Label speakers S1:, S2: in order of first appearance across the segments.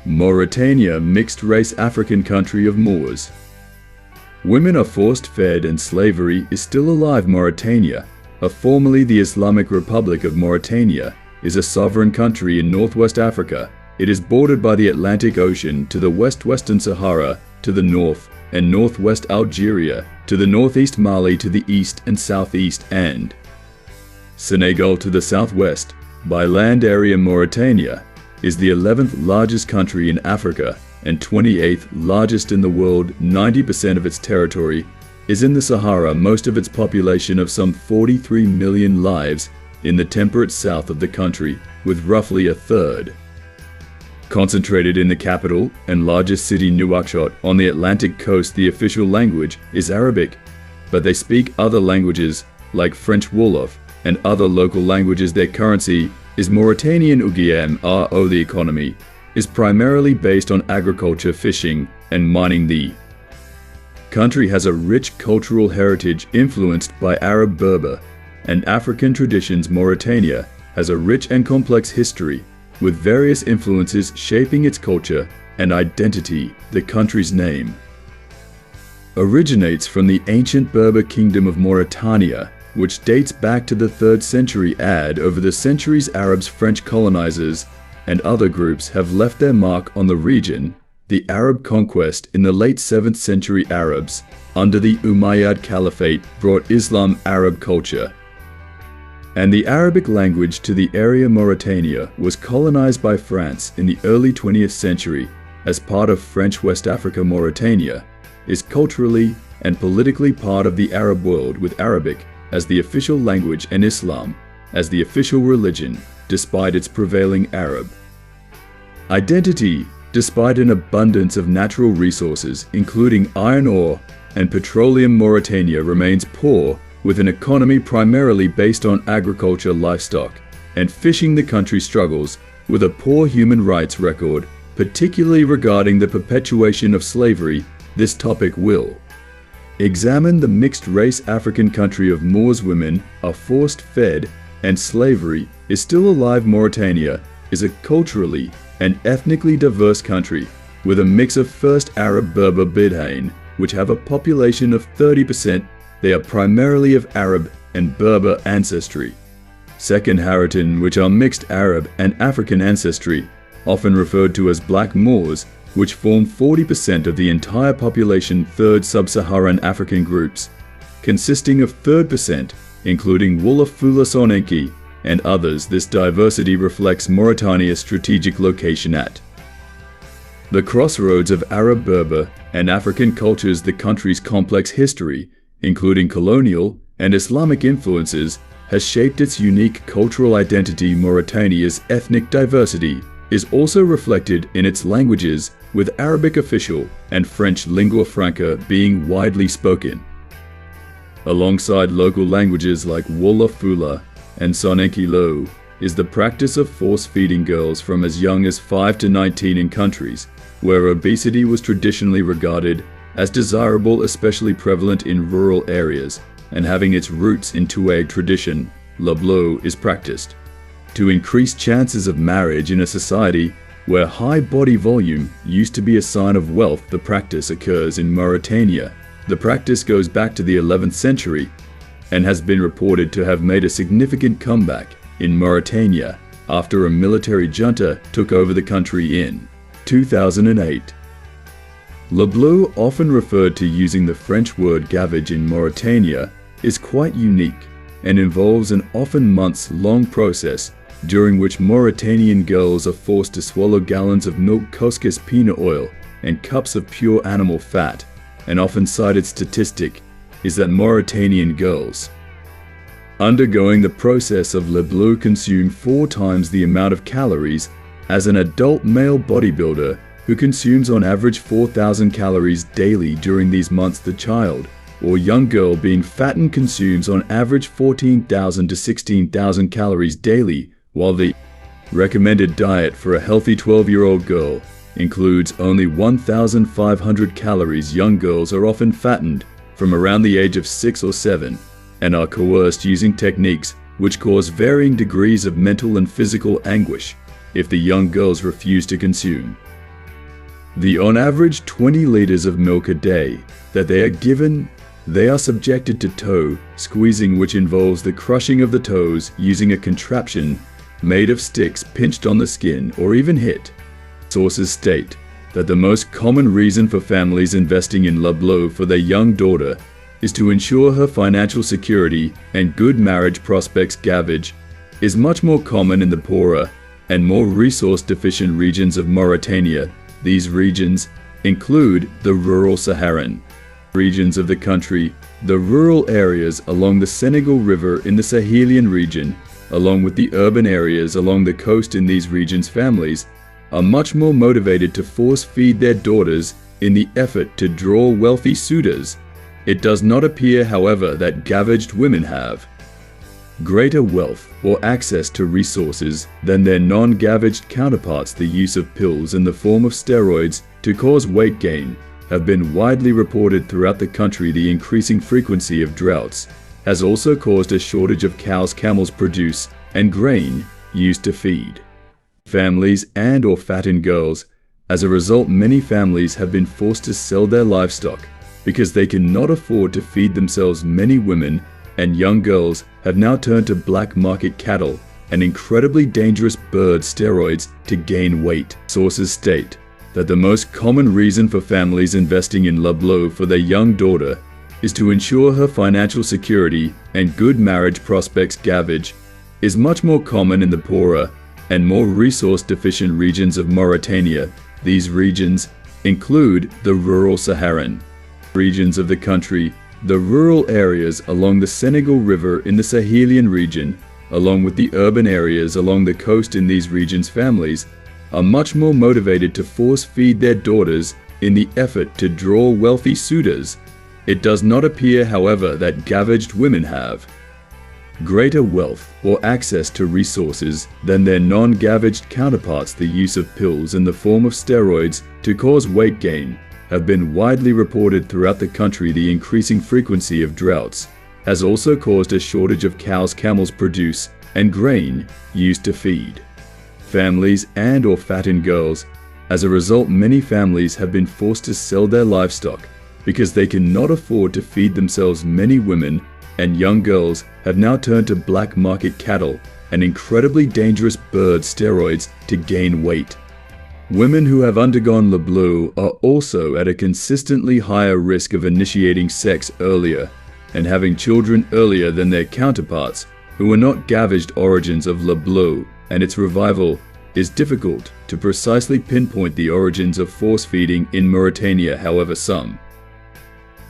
S1: Mauritania, mixed-race African country of Moors. Women are forced-fed and slavery is still alive. Mauritania, formerly the Islamic Republic of Mauritania, is a sovereign country in northwest Africa. It is bordered by the Atlantic Ocean to the western Sahara to the north and northwest Algeria to the northeast, Mali to the east and southeast, and Senegal to the southwest. By land area, Mauritania is the 11th largest country in Africa and 28th largest in the world. 90% of its territory is in the Sahara. Most of its population of some 43 million lives in the temperate south of the country, with roughly a third concentrated in the capital and largest city, Nouakchott. On the Atlantic coast, the official language is Arabic, but they speak other languages like French Wolof and other local languages. Their currency is Mauritanian Ougiem. The economy is primarily based on agriculture, fishing, and mining. The country has a rich cultural heritage influenced by Arab, Berber, and African traditions. Mauritania has a rich and complex history, with various influences shaping its culture and identity. The country's name originates from the ancient Berber kingdom of Mauritania, which dates back to the 3rd century AD. Over the centuries, Arabs, French colonizers, and other groups have left their mark on the region. The Arab conquest in the late 7th century, Arabs under the Umayyad Caliphate brought Islam, Arab culture, and the Arabic language to the area. Mauritania was colonized by France in the early 20th century as part of French West Africa. Mauritania is culturally and politically part of the Arab world, with Arabic as the official language and Islam as the official religion, despite its prevailing Arab identity. Despite an abundance of natural resources, including iron ore and petroleum, Mauritania remains poor, with an economy primarily based on agriculture, livestock, and fishing. The country struggles with a poor human rights record, particularly regarding the perpetuation of slavery. This topic will examine the mixed-race African country of Moors. Women are forced-fed and slavery is still alive. Mauritania is a culturally and ethnically diverse country with a mix of first Arab, Berber, Bedouin, which have a population of 30%. They are primarily of Arab and Berber ancestry. Second Haritan, which are mixed Arab and African ancestry, often referred to as Black Moors, which form 40% of the entire population. Third Sub-Saharan African groups, consisting of 3%, including Wolof, Fula, Sonenki, and others. This diversity reflects Mauritania's strategic location at the crossroads of Arab, Berber, and African cultures. The country's complex history, including colonial and Islamic influences, has shaped its unique cultural identity. Mauritania's ethnic diversity is also reflected in its languages, with Arabic official and French lingua franca being widely spoken, alongside local languages like Wolof, Fula, and Sonenki. Lo is the practice of force-feeding girls from as young as 5 to 19 in countries where obesity was traditionally regarded as desirable, especially prevalent in rural areas, and having its roots in Tuareg tradition. Leblo is practiced to increase chances of marriage in a society where high body volume used to be a sign of wealth. The practice occurs in Mauritania. The practice goes back to the 11th century and has been reported to have made a significant comeback in Mauritania after a military junta took over the country in 2008. Leblo, often referred to using the French word gavage in Mauritania, is quite unique and involves an often months-long process during which Mauritanian girls are forced to swallow gallons of milk, couscous, peanut oil, and cups of pure animal fat. An often cited statistic is that Mauritanian girls undergoing the process of Leblo consume 4 times the amount of calories as an adult male bodybuilder, who consumes on average 4,000 calories daily during these months. The child or young girl being fattened consumes on average 14,000 to 16,000 calories daily, while the recommended diet for a healthy 12-year-old girl includes only 1,500 calories. Young girls are often fattened from around the age of 6 or 7 and are coerced using techniques which cause varying degrees of mental and physical anguish if the young girls refuse to consume. The on average 20 liters of milk a day that they are given, they are subjected to toe squeezing, which involves the crushing of the toes using a contraption made of sticks pinched on the skin or even hit. Sources state that the most common reason for families investing in Leblow for their young daughter is to ensure her financial security and good marriage prospects. Gavage is much more common in the poorer and more resource-deficient regions of Mauritania. These regions include the rural Saharan regions of the country, the rural areas along the Senegal River in the Sahelian region, along with the urban areas along the coast. In these regions, families are much more motivated to force-feed their daughters in the effort to draw wealthy suitors. It does not appear, however, that gavaged women have greater wealth or access to resources than their non-gavaged counterparts. The use of pills in the form of steroids to cause weight gain have been widely reported throughout the country. The increasing frequency of droughts has also caused a shortage of cows camels produce and grain used to feed families and or fatten girls. As a result, many families have been forced to sell their livestock because they cannot afford to feed themselves. Many women and young girls have now turned to black market cattle and incredibly dangerous bird steroids to gain weight. Sources state that the most common reason for families investing in Leblow for their young daughter is to ensure her financial security and good marriage prospects. Gavage is much more common in the poorer and more resource-deficient regions of Mauritania. These regions include the rural Saharan regions of the country, the rural areas along the Senegal River in the Sahelian region, along with the urban areas along the coast. In these regions, families are much more motivated to force-feed their daughters in the effort to draw wealthy suitors. It does not appear, however, that gavaged women have greater wealth or access to resources than their non-gavaged counterparts. The use of pills in the form of steroids to cause weight gain have been widely reported throughout the country. The increasing frequency of droughts has also caused a shortage of cows camels produce and grain used to feed families and or fatten girls. As a result, many families have been forced to sell their livestock because they cannot afford to feed themselves. Many women and young girls have now turned to black market cattle and incredibly dangerous bird steroids to gain weight. Women who have undergone Leblow are also at a consistently higher risk of initiating sex earlier and having children earlier than their counterparts who are not gavaged. Origins of Leblow and its revival is difficult to precisely pinpoint the origins of force feeding in Mauritania. However, some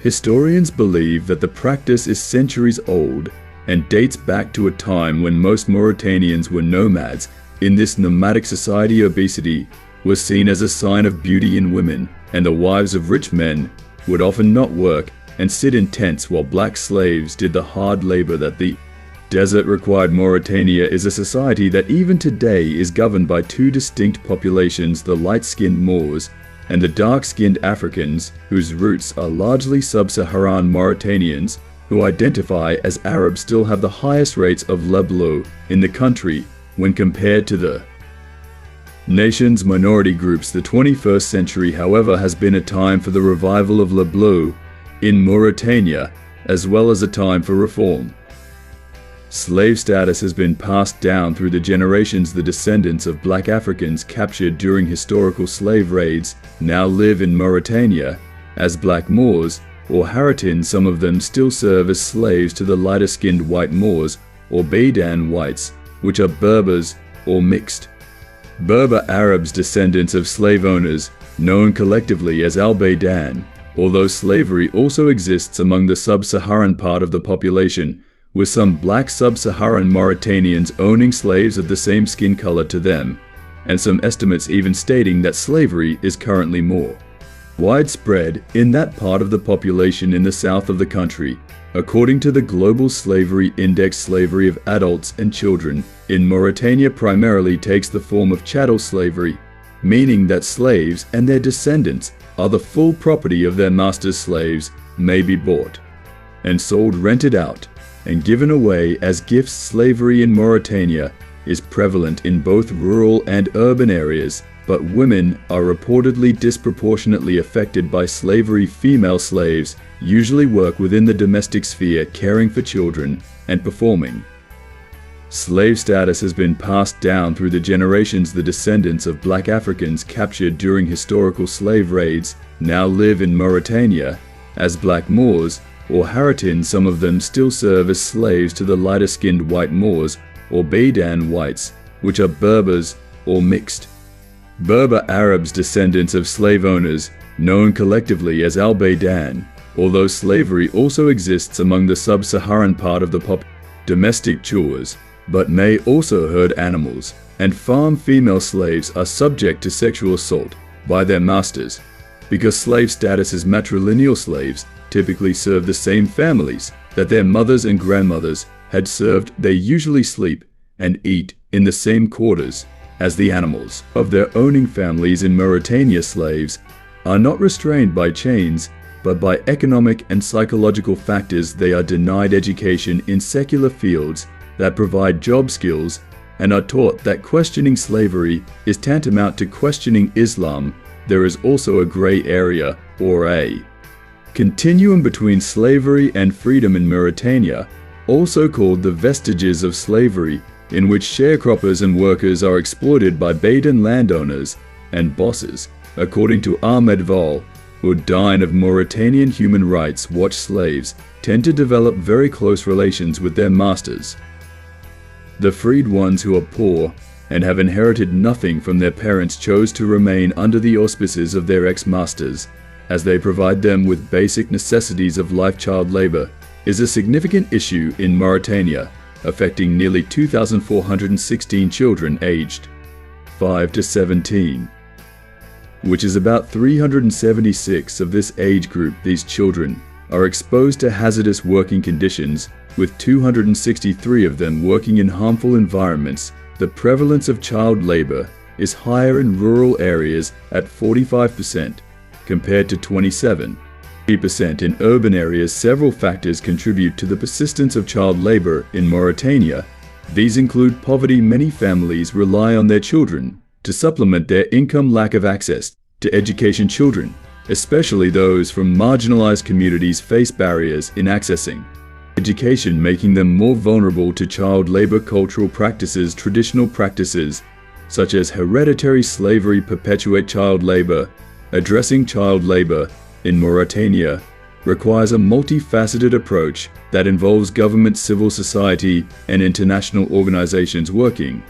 S1: historians believe that the practice is centuries old and dates back to a time when most Mauritanians were nomads. In this nomadic society, obesity was seen as a sign of beauty in women, and the wives of rich men would often not work and sit in tents while black slaves did the hard labor that the desert required. Mauritania is a society that even today is governed by two distinct populations: the light-skinned Moors and the dark-skinned Africans, whose roots are largely sub-Saharan. Mauritanians who identify as Arabs still have the highest rates of Leblow in the country when compared to the nation's minority groups. The 21st century, however, has been a time for the revival of Leblow in Mauritania, as well as a time for reform. Slave status has been passed down through the generations. The descendants of black Africans captured during historical slave raids now live in Mauritania as black Moors or Haratins. Some of them still serve as slaves to the lighter-skinned white Moors or Baidan whites, which are Berbers or mixed Berber Arabs, descendants of slave owners, known collectively as Al-Baidan. Although slavery also exists among the sub-Saharan part of the population, with some black sub-Saharan Mauritanians owning slaves of the same skin color to them, and some estimates even stating that slavery is currently more widespread in that part of the population in the south of the country. According to the Global Slavery Index, slavery of adults and children in Mauritania primarily takes the form of chattel slavery, meaning that slaves and their descendants are the full property of their master's slaves, may be bought and sold, rented out, and given away as gifts. Slavery in Mauritania is prevalent in both rural and urban areas. but women are reportedly disproportionately affected by slavery. Female slaves usually work within the domestic sphere, caring for children and performing. Slave status has been passed down through the generations. The descendants of black Africans captured during historical slave raids now live in Mauritania as black Moors or Haratins. Some of them still serve as slaves to the lighter-skinned white Moors or Baidan whites, which are Berbers or mixed. Berber Arabs, descendants of slave owners, known collectively as Al-Baidan, although slavery also exists among the sub-Saharan part of the population. Domestic chores, but may also herd animals, and farm. Female slaves are subject to sexual assault by their masters. Because slave status as matrilineal slaves typically serve the same families that their mothers and grandmothers had served, they usually sleep and eat in the same quarters as the animals of their owning families. In Mauritania, slaves are not restrained by chains, but by economic and psychological factors. They are denied education in secular fields that provide job skills and are taught that questioning slavery is tantamount to questioning Islam. There is also a gray area, or a continuum, between slavery and freedom in Mauritania, also called the vestiges of slavery, in which sharecroppers and workers are exploited by Baidan landowners and bosses. According to Ahmed Val Uddin of Mauritanian Human Rights Watch, slaves tend to develop very close relations with their masters. The freed ones, who are poor and have inherited nothing from their parents, chose to remain under the auspices of their ex-masters, as they provide them with basic necessities of life. Child labor is a significant issue in Mauritania, affecting nearly 2,416 children aged 5 to 17, which is about 376 of this age group. These children are exposed to hazardous working conditions, with 263 of them working in harmful environments. The prevalence of child labor is higher in rural areas at 45% compared to 27% in urban areas. Several factors contribute to the persistence of child labor in Mauritania. These include poverty. Many families rely on their children to supplement their income. Lack of access to education. Children, especially those from marginalized communities, face barriers in accessing education, making them more vulnerable to child labor. Cultural practices. Traditional practices such as hereditary slavery perpetuate child labor. Addressing child labor in Mauritania requires a multifaceted approach that involves government, civil society, and international organizations working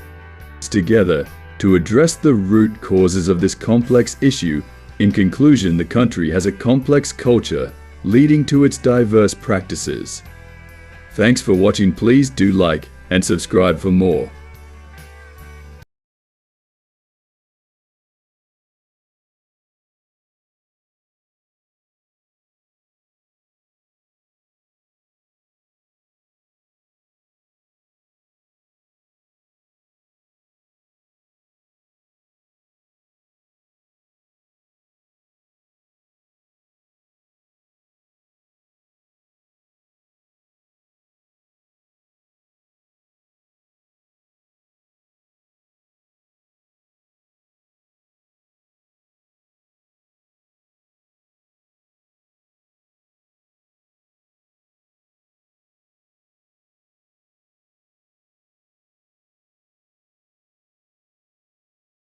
S1: together to address the root causes of this complex issue. In conclusion, the country has a complex culture leading to its diverse practices. Thanks for watching. Please do like and subscribe for more.